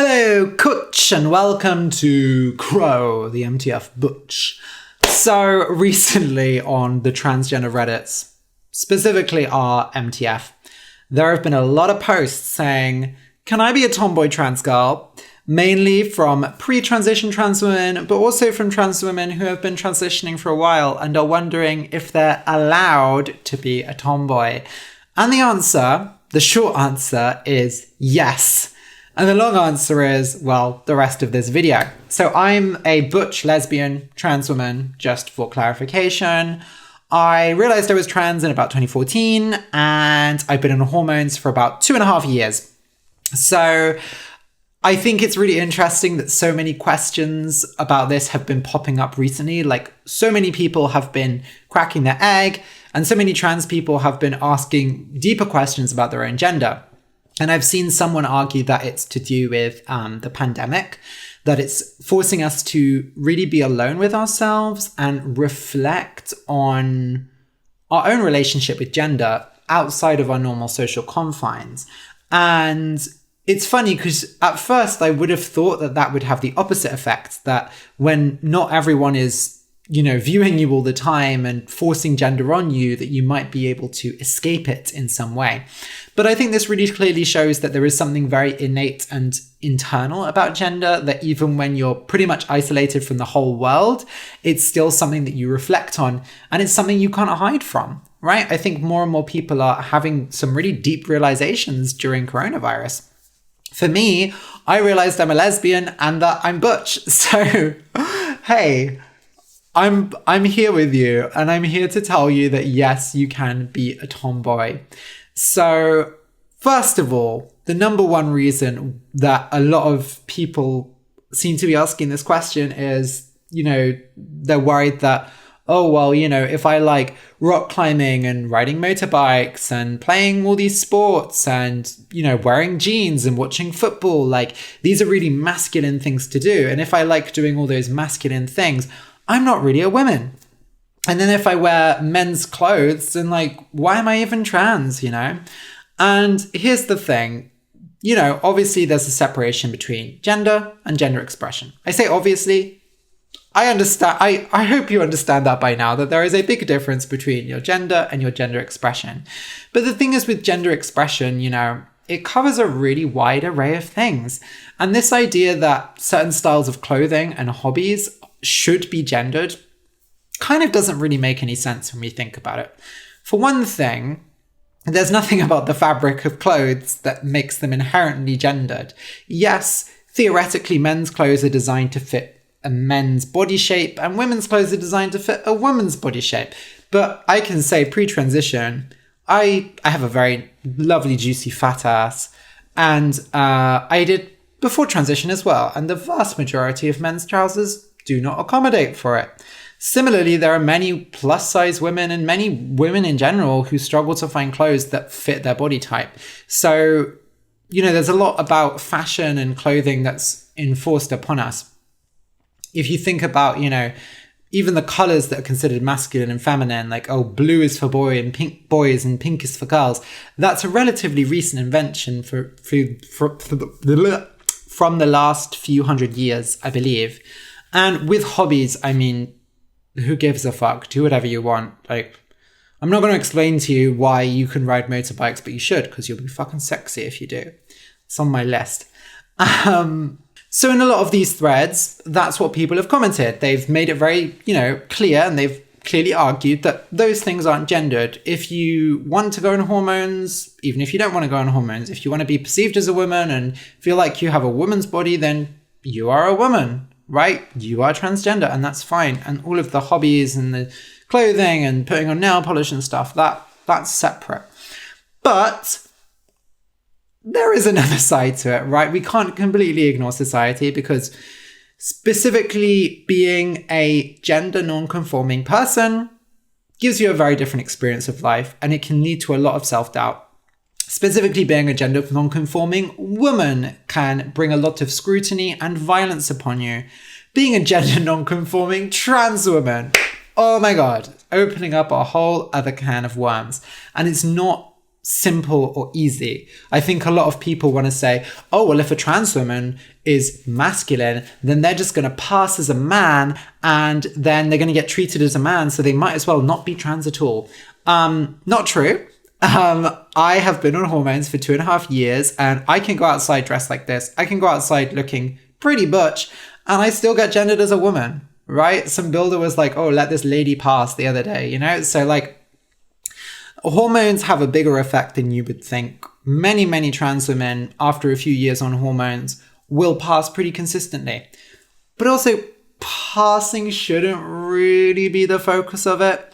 Hello, Kutch, and welcome to Crow, the MTF Butch. So recently on the transgender Reddits, specifically our MTF, there have been a lot of posts saying, can I be a tomboy trans girl? Mainly from pre-transition trans women, but also from trans women who have been transitioning for a while and are wondering if they're allowed to be a tomboy. And the short answer is yes. And the long answer is, well, the rest of this video. So I'm a butch lesbian trans woman, just for clarification. I realized I was trans in about 2014, and I've been on hormones for about 2.5 years. So I think it's really interesting that so many questions about this have been popping up recently. Like, so many people have been cracking their egg, and so many trans people have been asking deeper questions about their own gender. And I've seen someone argue that it's to do with the pandemic, that it's forcing us to really be alone with ourselves and reflect on our own relationship with gender outside of our normal social confines. And it's funny because at first I would have thought that that would have the opposite effect, that when not everyone is viewing you all the time and forcing gender on you, that you might be able to escape it in some way. But I think this really clearly shows that there is something very innate and internal about gender, that even when you're pretty much isolated from the whole world, it's still something that you reflect on, and it's something you can't hide from, right? I think more and more people are having some really deep realizations during coronavirus. For me, I realized I'm a lesbian and that I'm butch. So, hey, I'm here with you, and I'm here to tell you that yes, you can be a tomboy. So first of all, the number one reason that a lot of people seem to be asking this question is, they're worried that, if I like rock climbing and riding motorbikes and playing all these sports and, wearing jeans and watching football, like these are really masculine things to do. And if I like doing all those masculine things, I'm not really a woman. And then if I wear men's clothes, then why am I even trans, And here's the thing, obviously there's a separation between gender and gender expression. I say obviously, I understand, I hope you understand that by now, that there is a big difference between your gender and your gender expression. But the thing is with gender expression, it covers a really wide array of things. And this idea that certain styles of clothing and hobbies should be gendered kind of doesn't really make any sense when we think about it. For one thing, there's nothing about the fabric of clothes that makes them inherently gendered. Yes, theoretically, men's clothes are designed to fit a men's body shape and women's clothes are designed to fit a woman's body shape. But I can say pre-transition, I have a very lovely, juicy fat ass, and I did before transition as well. And the vast majority of men's trousers do not accommodate for it. Similarly, there are many plus size women and many women in general who struggle to find clothes that fit their body type. So, there's a lot about fashion and clothing that's enforced upon us. If you think about, even the colors that are considered masculine and feminine, like, blue is for boys and pink is for girls. That's a relatively recent invention from the last few hundred years, I believe. And with hobbies, I mean, who gives a fuck? Do whatever you want. I'm not going to explain to you why you can ride motorbikes, but you should, because you'll be fucking sexy if you do. It's on my list. So in a lot of these threads, that's what people have commented. They've made it very, clear, and they've clearly argued that those things aren't gendered. If you want to go on hormones, even if you don't want to go on hormones, if you want to be perceived as a woman and feel like you have a woman's body, then you are a woman. Right? You are transgender, and that's fine. And all of the hobbies and the clothing and putting on nail polish and stuff, that's separate. But there is another side to it, right? We can't completely ignore society, because specifically being a gender non-conforming person gives you a very different experience of life, and it can lead to a lot of self-doubt. Specifically, being a gender non-conforming woman can bring a lot of scrutiny and violence upon you. Being a gender non-conforming trans woman, oh my God, opening up a whole other can of worms. And it's not simple or easy. I think a lot of people want to say, oh, well, if a trans woman is masculine, then they're just going to pass as a man and then they're going to get treated as a man. So they might as well not be trans at all. Not true. I have been on hormones for 2.5 years and I can go outside dressed like this. I can go outside looking pretty butch and I still get gendered as a woman, right? Some builder was like, oh, let this lady pass the other day, you know? So like, hormones have a bigger effect than you would think. Many, many trans women, after a few years on hormones, will pass pretty consistently. But also, passing shouldn't really be the focus of it.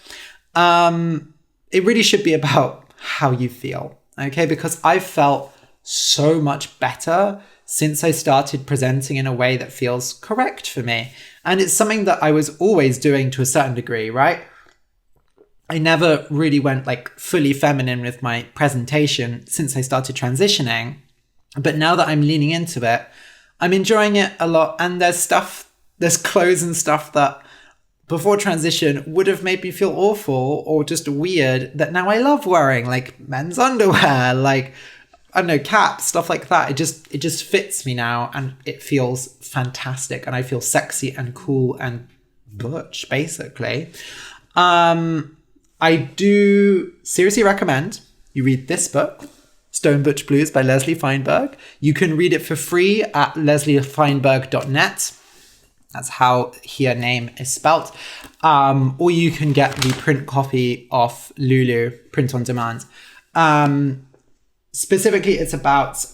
It really should be about how you feel, okay? Because I've felt so much better since I started presenting in a way that feels correct for me. And it's something that I was always doing to a certain degree, right? I never really went like fully feminine with my presentation since I started transitioning. But now that I'm leaning into it, I'm enjoying it a lot. And there's clothes and stuff that before transition would have made me feel awful or just weird that now I love wearing, like men's underwear, like, I don't know, caps, stuff like that. It just fits me now and it feels fantastic. And I feel sexy and cool and butch, basically. I do seriously recommend you read this book, Stone Butch Blues by Leslie Feinberg. You can read it for free at lesliefeinberg.net. That's how her name is spelt. Or you can get the print copy off Lulu, print on demand. Specifically, it's about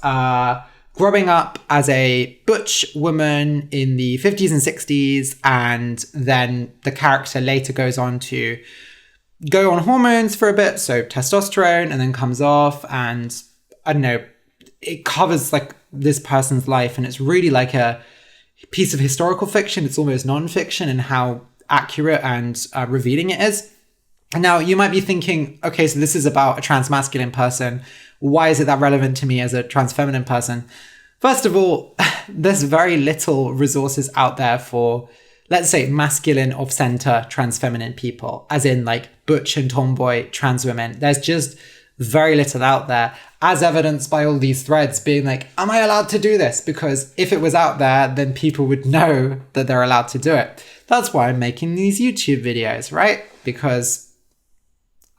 growing up as a butch woman in the 50s and 60s. And then the character later goes on to go on hormones for a bit, so testosterone, and then comes off, and I don't know, it covers like this person's life, and it's really like a piece of historical fiction. It's almost non-fiction in how accurate and revealing it is. And now you might be thinking, okay, so this is about a trans masculine person. Why is it that relevant to me as a trans feminine person? First of all, there's very little resources out there for, let's say, masculine off-center trans feminine people, as in like butch and tomboy trans women. There's just very little out there, as evidenced by all these threads being like, am I allowed to do this? Because if it was out there, then people would know that they're allowed to do it. That's why I'm making these YouTube videos, right? Because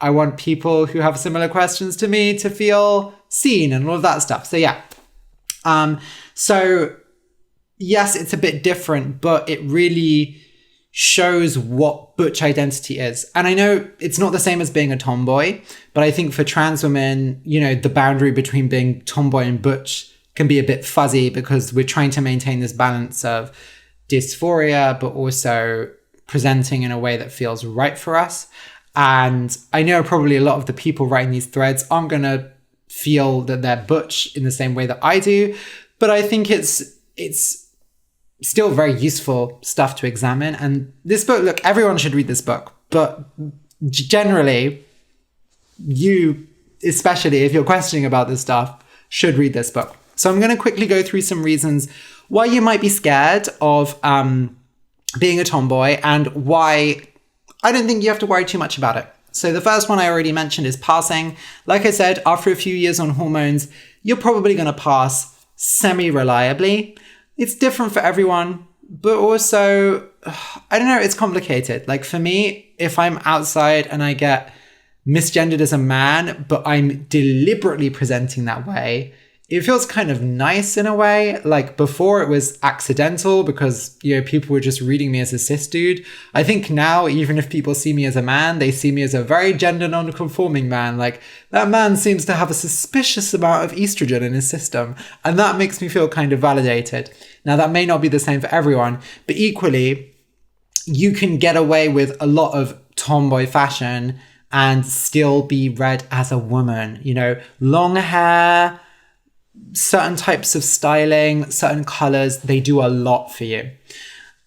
I want people who have similar questions to me to feel seen and all of that stuff. So yeah. So yes, it's a bit different, but it really shows what butch identity is. And I know it's not the same as being a tomboy, but I think for trans women, you know, the boundary between being tomboy and butch can be a bit fuzzy because we're trying to maintain this balance of dysphoria, but also presenting in a way that feels right for us. And I know probably a lot of the people writing these threads aren't going to feel that they're butch in the same way that I do, but I think it's still very useful stuff to examine. And this book, look, everyone should read this book, but generally, you, especially if you're questioning about this stuff, should read this book. So I'm going to quickly go through some reasons why you might be scared of being a tomboy and why I don't think you have to worry too much about it. So the first one I already mentioned is passing. Like I said, after a few years on hormones, you're probably going to pass semi-reliably. It's different for everyone, but also, I don't know, it's complicated. Like for me, if I'm outside and I get misgendered as a man, but I'm deliberately presenting that way, it feels kind of nice in a way. Like before it was accidental because, you know, people were just reading me as a cis dude. I think now, even if people see me as a man, they see me as a very gender non-conforming man. Like that man seems to have a suspicious amount of estrogen in his system. And that makes me feel kind of validated. Now that may not be the same for everyone, but equally, you can get away with a lot of tomboy fashion and still be read as a woman. You know, long hair, certain types of styling, certain colors, they do a lot for you.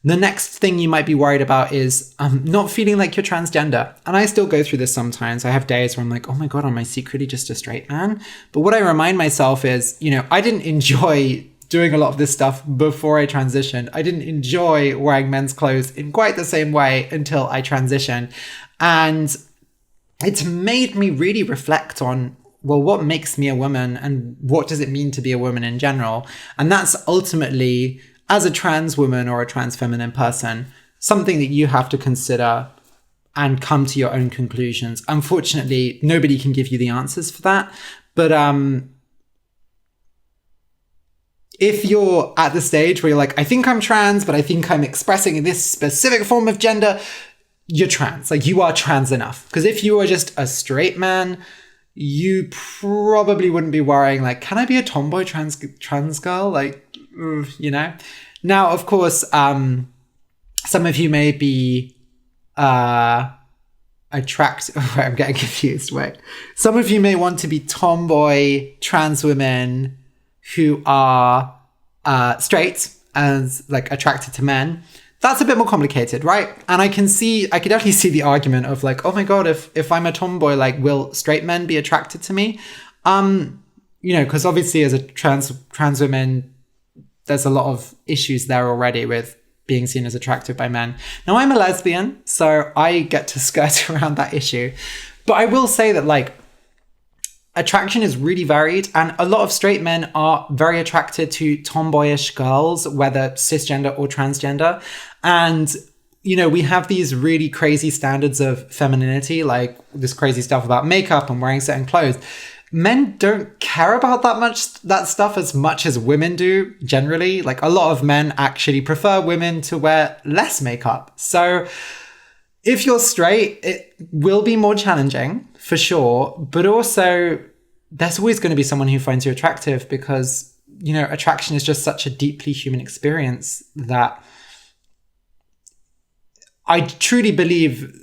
The next thing you might be worried about is not feeling like you're transgender. And I still go through this sometimes. I have days where I'm like, oh my God, am I secretly just a straight man? But what I remind myself is, you know, I didn't enjoy doing a lot of this stuff before I transitioned. I didn't enjoy wearing men's clothes in quite the same way until I transitioned. And it's made me really reflect on well, what makes me a woman and what does it mean to be a woman in general? And that's ultimately, as a trans woman or a trans feminine person, something that you have to consider and come to your own conclusions. Unfortunately, nobody can give you the answers for that. But if you're at the stage where you're like, I think I'm trans, but I think I'm expressing this specific form of gender, you're trans. Like, you are trans enough. Because if you were just a straight man, you probably wouldn't be worrying, like, can I be a tomboy trans girl? Like, you know? Now, of course, some of you may be attracted. I'm getting confused. Wait. Some of you may want to be tomboy trans women who are straight and like attracted to men. That's a bit more complicated, right? And I could definitely see the argument of like, oh my God, if I'm a tomboy, like, will straight men be attracted to me? You know, because obviously as a trans woman, there's a lot of issues there already with being seen as attractive by men. Now, I'm a lesbian, so I get to skirt around that issue. But I will say that, like, attraction is really varied, and a lot of straight men are very attracted to tomboyish girls, whether cisgender or transgender. And, you know, we have these really crazy standards of femininity, like this crazy stuff about makeup and wearing certain clothes. Men don't care about that stuff as much as women do generally. Like, a lot of men actually prefer women to wear less makeup. So if you're straight, it will be more challenging for sure. But also, there's always going to be someone who finds you attractive because, you know, attraction is just such a deeply human experience that I truly believe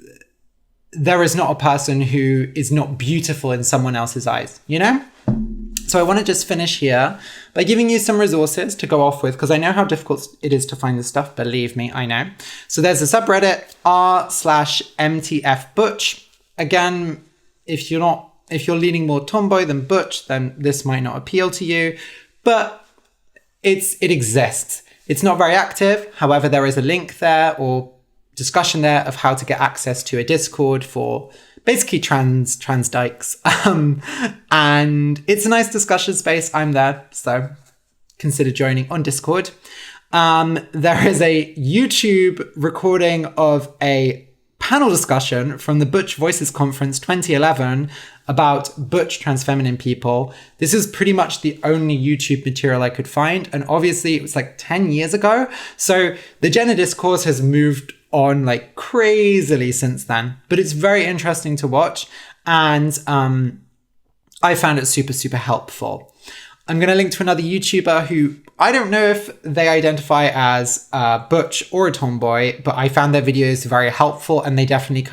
there is not a person who is not beautiful in someone else's eyes, you know? So I want to just finish here by giving you some resources to go off with, because I know how difficult it is to find this stuff. Believe me, I know. So there's a subreddit r/MTFButch. Again, if you're leaning more tomboy than butch, then this might not appeal to you, but it exists. It's not very active. However, there is a link there or discussion there of how to get access to a Discord for basically trans dykes. And it's a nice discussion space. I'm there, so consider joining on Discord. There is a YouTube recording of a panel discussion from the Butch Voices Conference 2011 about butch trans feminine people. This is pretty much the only YouTube material I could find. And obviously it was like 10 years ago. So the gender discourse has moved on like crazily since then, but it's very interesting to watch. And I found it super, super helpful. I'm going to link to another YouTuber who I don't know if they identify as butch or a tomboy, but I found their videos very helpful, and they definitely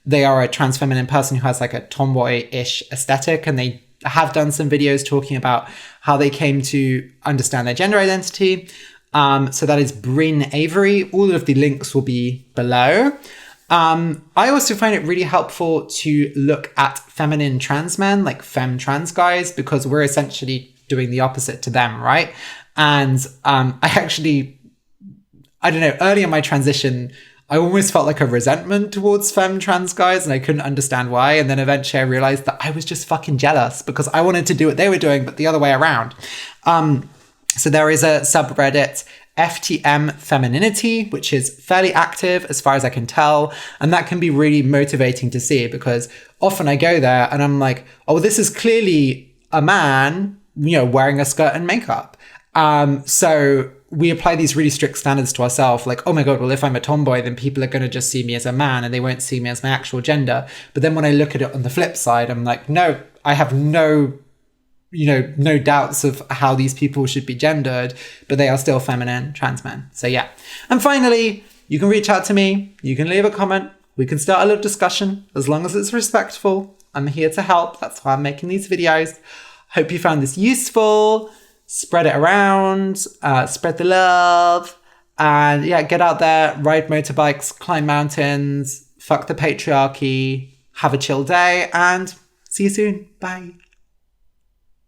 they are a trans feminine person who has like a tomboy-ish aesthetic, and they have done some videos talking about how they came to understand their gender identity. So that is Bryn Avery. All of the links will be below. I also find it really helpful to look at feminine trans men, like femme trans guys, because we're essentially doing the opposite to them, right? And I don't know, early in my transition, I almost felt like a resentment towards femme trans guys, and I couldn't understand why. And then eventually I realized that I was just fucking jealous because I wanted to do what they were doing, but the other way around. So there is a subreddit, FTM Femininity, which is fairly active as far as I can tell. And that can be really motivating to see, because often I go there and I'm like, oh, this is clearly a man, you know, wearing a skirt and makeup. So we apply these really strict standards to ourselves, like, oh my God, well, if I'm a tomboy, then people are going to just see me as a man and they won't see me as my actual gender. But then when I look at it on the flip side, I'm like, no, I have no doubts of how these people should be gendered, but they are still feminine trans men. So yeah. And finally, you can reach out to me. You can leave a comment. We can start a little discussion as long as it's respectful. I'm here to help. That's why I'm making these videos. Hope you found this useful. Spread it around, spread the love, and yeah, get out there, ride motorbikes, climb mountains, fuck the patriarchy, have a chill day, and see you soon. Bye.